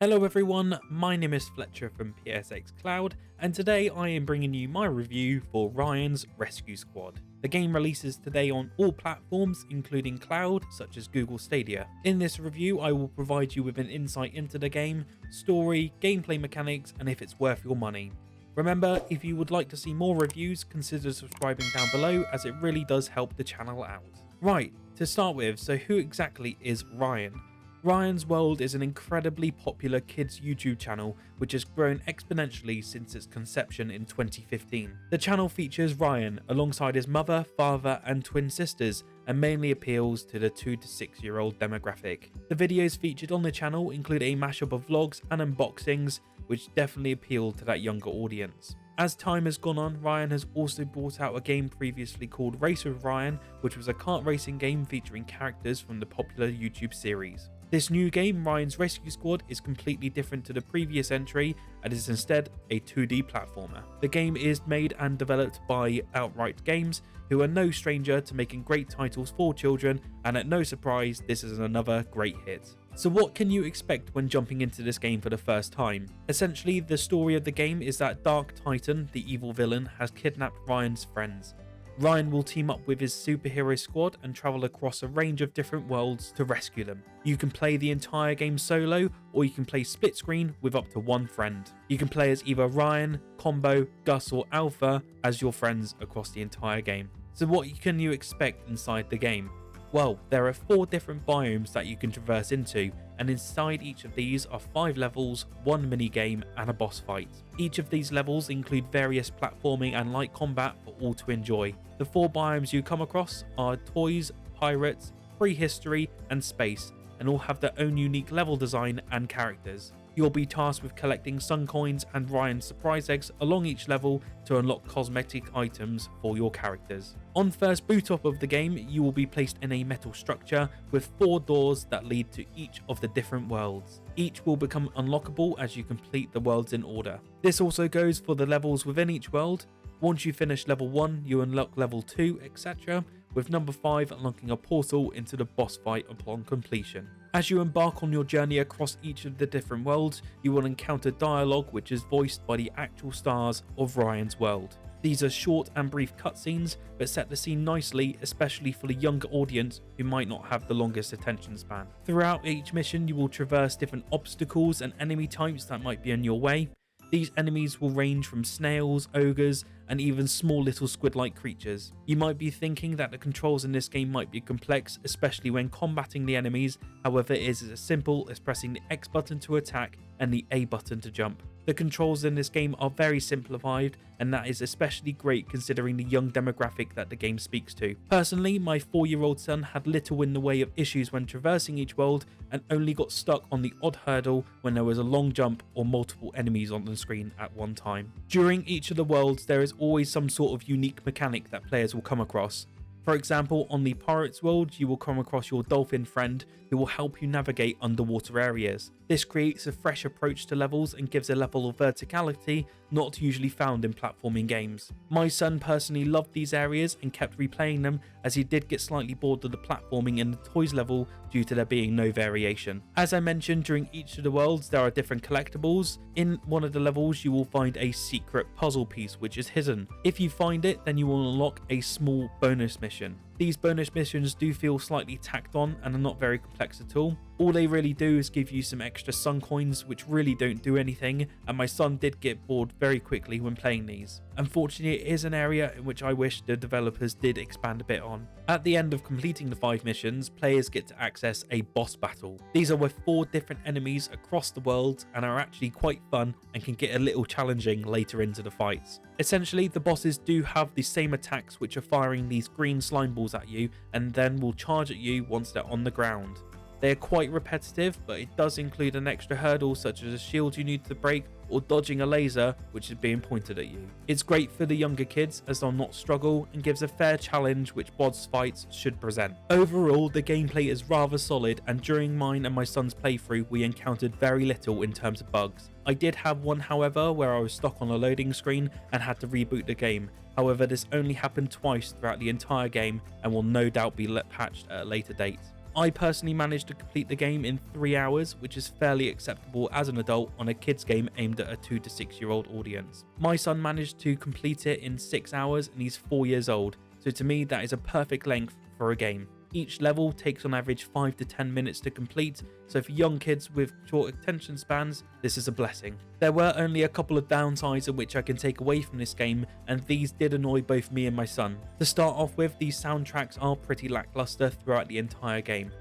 Hello everyone, my name is Fletcher from PSX Cloud, and today I am bringing you my review for Ryan's Rescue Squad. The game releases today on all platforms, including cloud, such as Google Stadia. In this review, I will provide you with an insight into the game, story, gameplay mechanics, and if it's worth your money. Remember, if you would like to see more reviews, consider subscribing down below, as it really does help the channel out. Right, to start with, so who exactly is Ryan? Ryan's World is an incredibly popular kids YouTube channel which has grown exponentially since its conception in 2015. The channel features Ryan alongside his mother, father and twin sisters and mainly appeals to the 2 to 6 year old demographic. The videos featured on the channel include a mashup of vlogs and unboxings which definitely appeal to that younger audience. As time has gone on, Ryan has also brought out a game previously called Race with Ryan, which was a kart racing game featuring characters from the popular YouTube series. This new game, Ryan's Rescue Squad, is completely different to the previous entry and is instead a 2D platformer. The game is made and developed by Outright Games, who are no stranger to making great titles for children, and at no surprise, this is another great hit. So what can you expect when jumping into this game for the first time? Essentially, the story of the game is that Dark Titan, the evil villain, has kidnapped Ryan's friends. Ryan will team up with his superhero squad and travel across a range of different worlds to rescue them. You can play the entire game solo, or you can play split screen with up to one friend. You can play as either Ryan, Combo, Gus or Alpha as your friends across the entire game. So what can you expect inside the game? Well, there are 4 different biomes that you can traverse into, and inside each of these are 5 levels, 1 minigame and a boss fight. Each of these levels include various platforming and light combat for all to enjoy. The 4 biomes you come across are toys, pirates, prehistory and space, and all have their own unique level design and characters. You'll be tasked with collecting sun coins and Ryan's surprise eggs along each level to unlock cosmetic items for your characters. On first boot up of the game, you will be placed in a metal structure with 4 doors that lead to each of the different worlds. Each will become unlockable as you complete the worlds in order. This also goes for the levels within each world. Once you finish level 1, you unlock level 2, etc., with number 5 unlocking a portal into the boss fight upon completion. As you embark on your journey across each of the different worlds, you will encounter dialogue which is voiced by the actual stars of Ryan's World. These are short and brief cutscenes, but set the scene nicely, especially for the younger audience who might not have the longest attention span. Throughout each mission, you will traverse different obstacles and enemy types that might be in your way. These enemies will range from snails, ogres, and even small little squid-like creatures. You might be thinking that the controls in this game might be complex, especially when combating the enemies. However, it is as simple as pressing the X button to attack and the A button to jump. The controls in this game are very simplified, and that is especially great considering the young demographic that the game speaks to. Personally, my 4-year-old son had little in the way of issues when traversing each world and only got stuck on the odd hurdle when there was a long jump or multiple enemies on the screen at one time. During each of the worlds, there is always some sort of unique mechanic that players will come across. For example, on the Pirates world, you will come across your dolphin friend who will help you navigate underwater areas. This creates a fresh approach to levels and gives a level of verticality not usually found in platforming games. My son personally loved these areas and kept replaying them, as he did get slightly bored of the platforming in the toys level due to there being no variation. As I mentioned, during each of the worlds there are different collectibles. In one of the levels you will find a secret puzzle piece which is hidden. If you find it, then you will unlock a small bonus mission. These bonus missions do feel slightly tacked on and are not very complex at all. All they really do is give you some extra sun coins which really don't do anything, and my son did get bored very quickly when playing these. Unfortunately, it is an area in which I wish the developers did expand a bit on. At the end of completing the 5 missions, players get to access a boss battle. These are with 4 different enemies across the world and are actually quite fun and can get a little challenging later into the fights. Essentially, the bosses do have the same attacks which are firing these green slime balls at you and then will charge at you once they're on the ground. They are quite repetitive, but it does include an extra hurdle such as a shield you need to break or dodging a laser which is being pointed at you. It's great for the younger kids as they'll not struggle and gives a fair challenge which boss fights should present. Overall, the gameplay is rather solid, and during mine and my son's playthrough we encountered very little in terms of bugs. I did have one, however, where I was stuck on a loading screen and had to reboot the game. However, this only happened twice throughout the entire game and will no doubt be patched at a later date. I personally managed to complete the game in 3 hours, which is fairly acceptable as an adult on a kids game aimed at a 2 to 6 year old audience. My son managed to complete it in 6 hours and he's 4 years old, so to me that is a perfect length for a game. Each level takes on average 5 to 10 minutes to complete, so for young kids with short attention spans, this is a blessing. There were only a couple of downsides in which I can take away from this game, and these did annoy both me and my son. To start off with, these soundtracks are pretty lackluster throughout the entire game.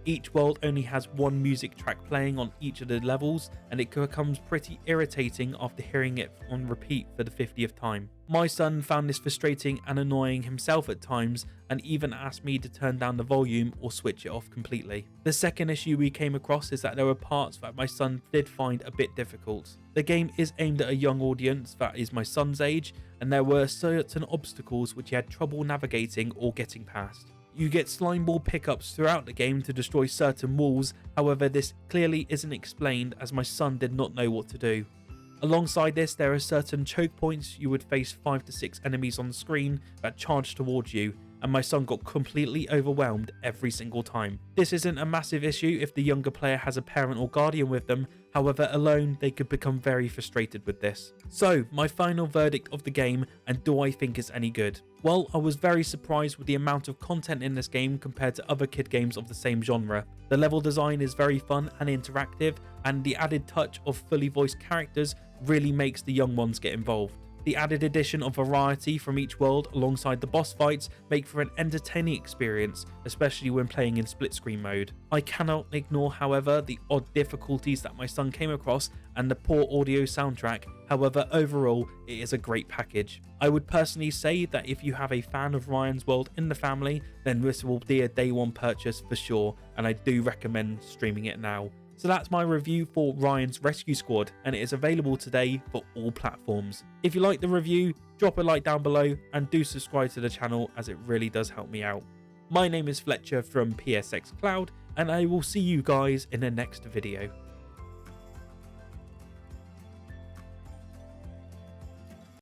Each world only has one music track playing on each of the levels, and it becomes pretty irritating after hearing it on repeat for the 50th time. My son found this frustrating and annoying himself at times, and even asked me to turn down the volume or switch it off completely. The second issue we came across is that there were parts that my son did find a bit difficult. The game is aimed at a young audience that is my son's age, and there were certain obstacles which he had trouble navigating or getting past. You get slime ball pickups throughout the game to destroy certain walls, however this clearly isn't explained as my son did not know what to do. Alongside this, there are certain choke points. You would face 5 to 6 enemies on the screen that charge towards you, and my son got completely overwhelmed every single time. This isn't a massive issue if the younger player has a parent or guardian with them, however alone they could become very frustrated with this. So my final verdict of the game, and do I think it's any good? Well, I was very surprised with the amount of content in this game compared to other kid games of the same genre. The level design is very fun and interactive, and the added touch of fully voiced characters really makes the young ones get involved. The added addition of variety from each world alongside the boss fights make for an entertaining experience, especially when playing in split screen mode. I cannot ignore, however, the odd difficulties that my son came across and the poor audio soundtrack. However, overall, it is a great package. I would personally say that if you have a fan of Ryan's World in the family, then this will be a day one purchase for sure, and I do recommend streaming it now. So that's my review for Ryan's Rescue Squad, and it is available today for all platforms. If you like the review, drop a like down below and do subscribe to the channel as it really does help me out. My name is Fletcher from PSX Cloud, and I will see you guys in the next video.